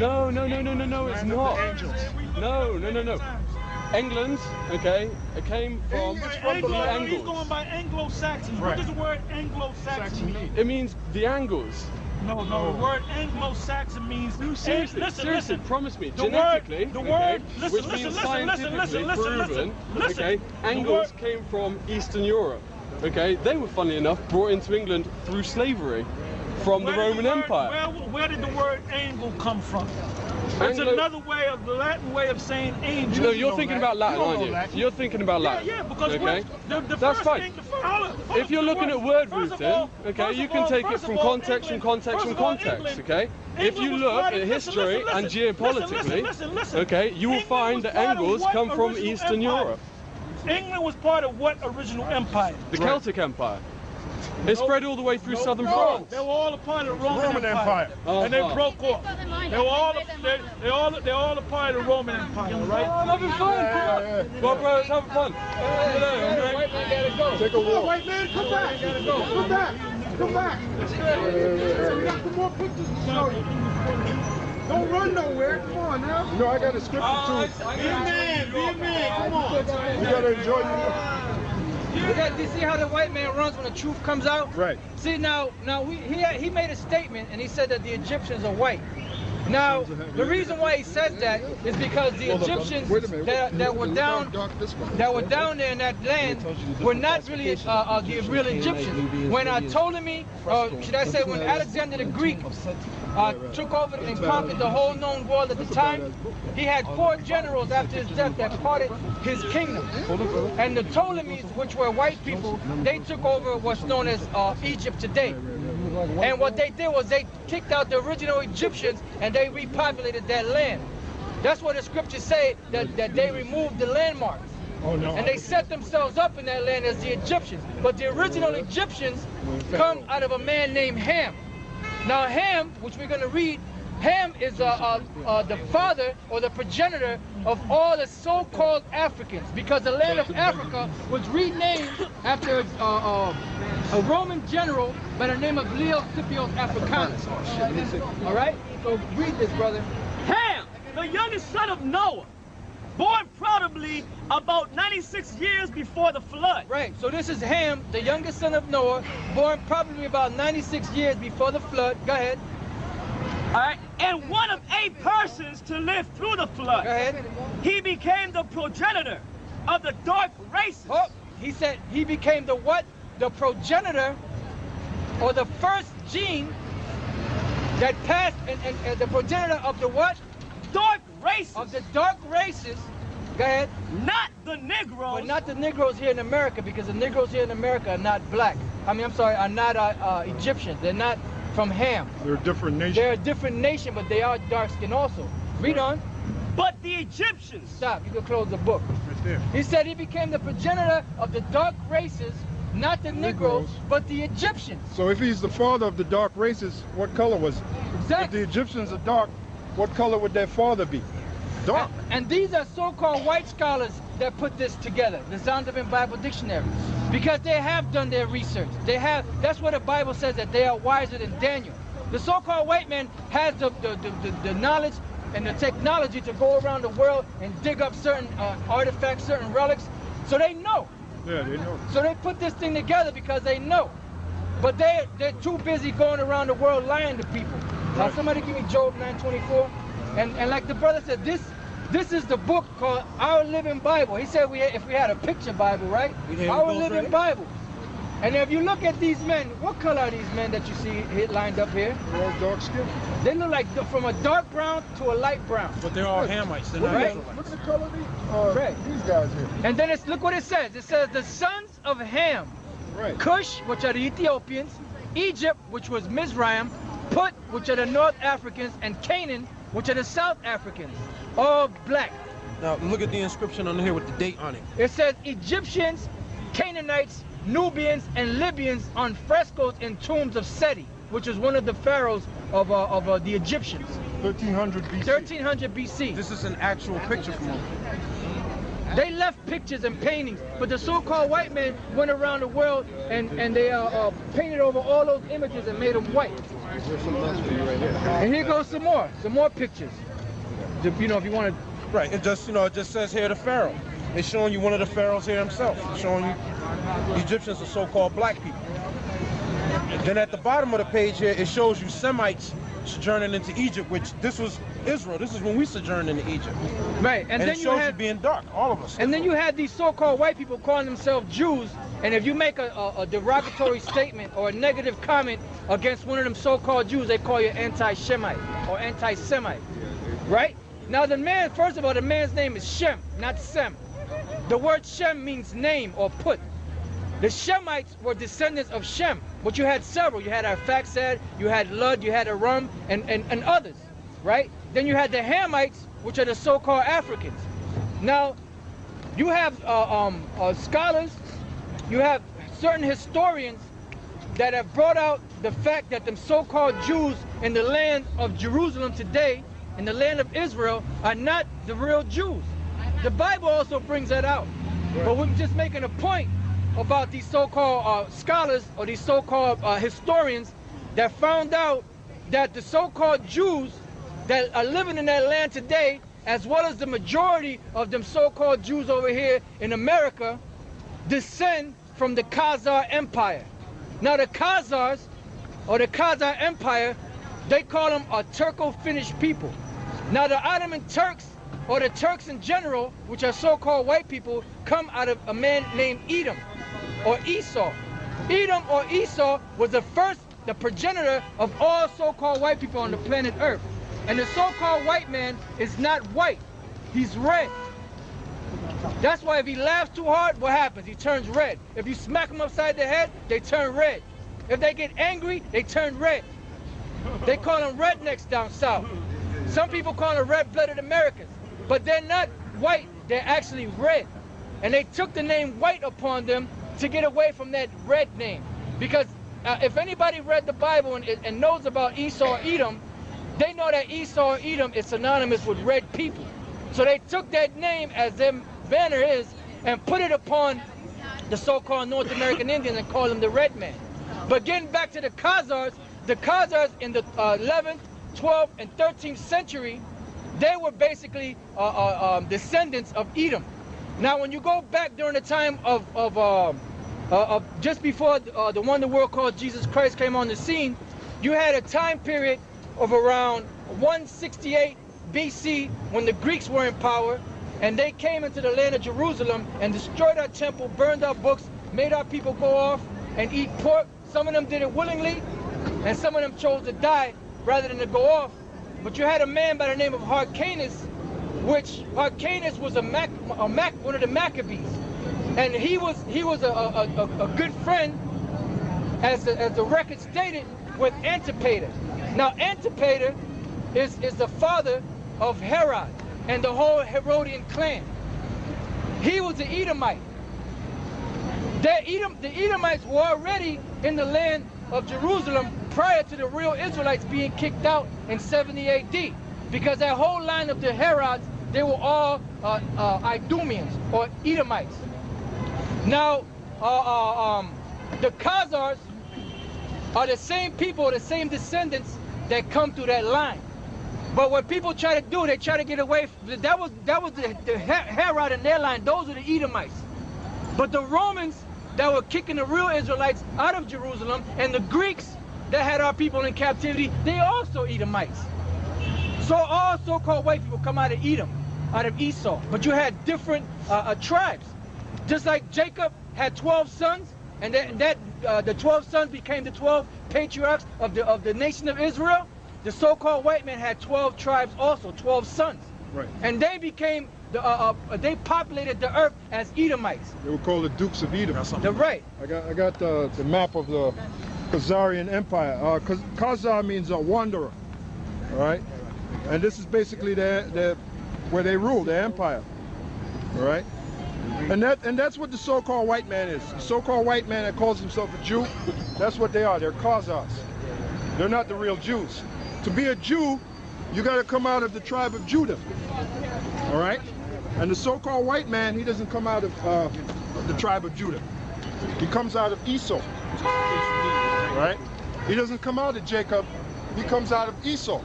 No, it's not. No. England, okay, it came from He's Angles. going by Anglo-Saxon. What does the word Anglo-Saxon mean? It means the Angles. No, the word Anglo-Saxon means... Seriously, promise me, genetically, which means scientifically proven, okay, Angles came from Eastern Europe, okay? They were, funnily enough, brought into England through slavery from the Roman Empire. Where did the word angle come from? It's another way of the Latin way of saying angel. No, you're thinking about Latin, aren't you? You're thinking about Latin. Yeah, because that's fine. If you're looking at word rooting, okay, you can take it from context, okay? If you look at history and geopolitically, okay, you will find that Angles come from Eastern Europe. England was part of what original empire? The Celtic Empire. It spread all the way through southern France. They were all a part of the Roman Empire. And they broke off. They were all a part of the Roman Empire, right? I'm having fun. Well, bro, it's having fun. White man gotta go. Take a walk. White man, come back. Come back. Come back. We got some more pictures to show you. Don't run nowhere. Come on now. No, I got a scripture too. Be a man. Come on. You gotta enjoy your... You see how the white man runs when the truth comes out? Right. See, now he made a statement and he said that the Egyptians are white. Now, the reason why he says that is because the Egyptians that were down there in that land were not really the real Egyptians. When Ptolemy, should I say when Alexander the Greek took over and conquered the whole known world at the time, he had 4 generals after his death that parted his kingdom. And the Ptolemies, which were white people, they took over what's known as Egypt today. And what they did was they kicked out the original Egyptians and they repopulated that land. That's what the scriptures say, that they removed the landmarks. And they set themselves up in that land as the Egyptians. But the original Egyptians come out of a man named Ham. Now Ham, which we're going to read, Ham is the father or the progenitor of all the so-called Africans, because the land of Africa was renamed after a Roman general by the name of Leo Scipio Africanus. All right? So read this, brother. Ham, the youngest son of Noah, born probably about 96 years before the flood. Right, so this is Ham, the youngest son of Noah, born probably about 96 years before the flood. Go ahead. All right, and one of 8 persons to live through the flood. Go ahead. He became the progenitor of the dark races. Oh, he said he became the what? The progenitor, or the first gene that passed, and the progenitor of the what? Dark races. Of the dark races. Go ahead. Not the Negroes. But not the Negroes here in America, because the Negroes here in America are not black. I mean, I'm sorry, are not Egyptians. They're not from Ham. They're a different nation. They're a different nation, but they are dark skinned also. Read on. But the Egyptians. Stop, you can close the book. Right there. He said he became the progenitor of the dark races, not the Negroes, but the Egyptians. So if he's the father of the dark races, what color was he? Exactly. If the Egyptians are dark, what color would their father be? Dark. And these are so-called white scholars that put this together, the Zondervan Bible Dictionary, because they have done their research. That's what the Bible says, that they are wiser than Daniel. The so-called white man has the knowledge and the technology to go around the world and dig up certain artifacts, certain relics, so they know. Yeah, they know. So they put this thing together because they know. But they're too busy going around the world lying to people. Now somebody give me Job 9:24. And like the brother said, this is the book called Our Living Bible. He said if we had a picture Bible, right? Our Living Bible. And if you look at these men, what color are these men that you see lined up here? They're all dark skinned. They look like from a dark brown to a light brown. But they're all Hamites. They're not Right? Look at the color of these guys here. And then look what it says. It says the sons of Ham, Right. Cush, which are the Ethiopians, Egypt, which was Mizraim, Put, which are the North Africans, and Canaan, which are the South Africans, all black. Now look at the inscription on here with the date on it. It says Egyptians, Canaanites, Nubians, and Libyans on frescoes in tombs of Seti, which is one of the pharaohs of the Egyptians. 1300 BC. 1300 BC. This is an actual picture from them. They left pictures and paintings, but the so-called white men went around the world and they painted over all those images and made them white. And here goes some more pictures. You know, if you want to. Right. It just, you know, it just says here the Pharaoh. It's showing you one of the pharaohs here himself. It's showing you the Egyptians are so-called black people. And then at the bottom of the page here, it shows you Semites sojourning into Egypt, which this was Israel. This is when we sojourned into Egypt. Right. And then it shows you being dark, all of us. And then you had these so-called white people calling themselves Jews. And if you make a derogatory statement or a negative comment against one of them so-called Jews, they call you anti-Shemite or anti-Semite. Right? Now the man, first of all, the man's name is Shem, not Sem. The word Shem means name or put. The Shemites were descendants of Shem, but you had several. You had Arphaxad, you had Lud, you had Aram, and others, right? Then you had the Hamites, which are the so-called Africans. Now, you have scholars, you have certain historians that have brought out the fact that the so-called Jews in the land of Jerusalem today, in the land of Israel, are not the real Jews. The Bible also brings that out. But we're just making a point about these so-called scholars or these so-called historians that found out that the so-called Jews that are living in that land today, as well as the majority of them so-called Jews over here in America, descend from the Khazar Empire. Now the Khazars, or the Khazar Empire, they call them a Turco-Finnish people. Now the Ottoman Turks, or the Turks in general, which are so-called white people, come out of a man named Edom, or Esau. Edom or Esau was the progenitor of all so-called white people on the planet Earth. And the so-called white man is not white, he's red. That's why if he laughs too hard, what happens? He turns red. If you smack him upside the head, they turn red. If they get angry, they turn red. They call them rednecks down south. Some people call them red-blooded Americans, but they're not white, they're actually red. And they took the name white upon them to get away from that red name. Because if anybody read the Bible and knows about Esau or Edom, they know that Esau or Edom is synonymous with red people. So they took that name, as their banner is, and put it upon the so-called North American Indians and called them the red man. But getting back to the Khazars in the 11th, 12th, and 13th century, they were basically descendants of Edom. Now, when you go back during the time of just before the wonder world called Jesus Christ came on the scene, you had a time period of around 168 BC when the Greeks were in power, and they came into the land of Jerusalem and destroyed our temple, burned our books, made our people go off and eat pork. Some of them did it willingly, and some of them chose to die rather than to go off. But you had a man by the name of Hyrcanus, which Hyrcanus was one of the Maccabees, and he was a good friend, as the record stated, with Antipater. Now Antipater is the father of Herod and the whole Herodian clan. He was an Edomite. The Edomites were already in the land of Jerusalem prior to the real Israelites being kicked out in 70 AD, because that whole line of the Herods, they were all Idumeans or Edomites. Now, the Khazars are the same people, the same descendants that come through that line. But what people try to do, they try to get away from, that was the Herod in their line. Those are the Edomites. But the Romans that were kicking the real Israelites out of Jerusalem, and the Greeks that had our people in captivity, they also Edomites. So all so-called white people come out of Edom, out of Esau. But you had different tribes. Just like Jacob had 12 sons, and the 12 sons became the 12 patriarchs of the nation of Israel. The so-called white man had 12 tribes also, 12 sons. Right. And they became, they populated the earth as Edomites. They were called the Dukes of Edom. They're right. I got the map of the Khazarian Empire. Khazar means a wanderer, all right? And this is basically where they rule, their empire, all right? And that's what the so-called white man is. The so-called white man that calls himself a Jew, that's what they are. They're Khazars. They're not the real Jews. To be a Jew, you got to come out of the tribe of Judah, all right? And the so-called white man, he doesn't come out of the tribe of Judah. He comes out of Esau, right? He doesn't come out of Jacob He comes out of Esau.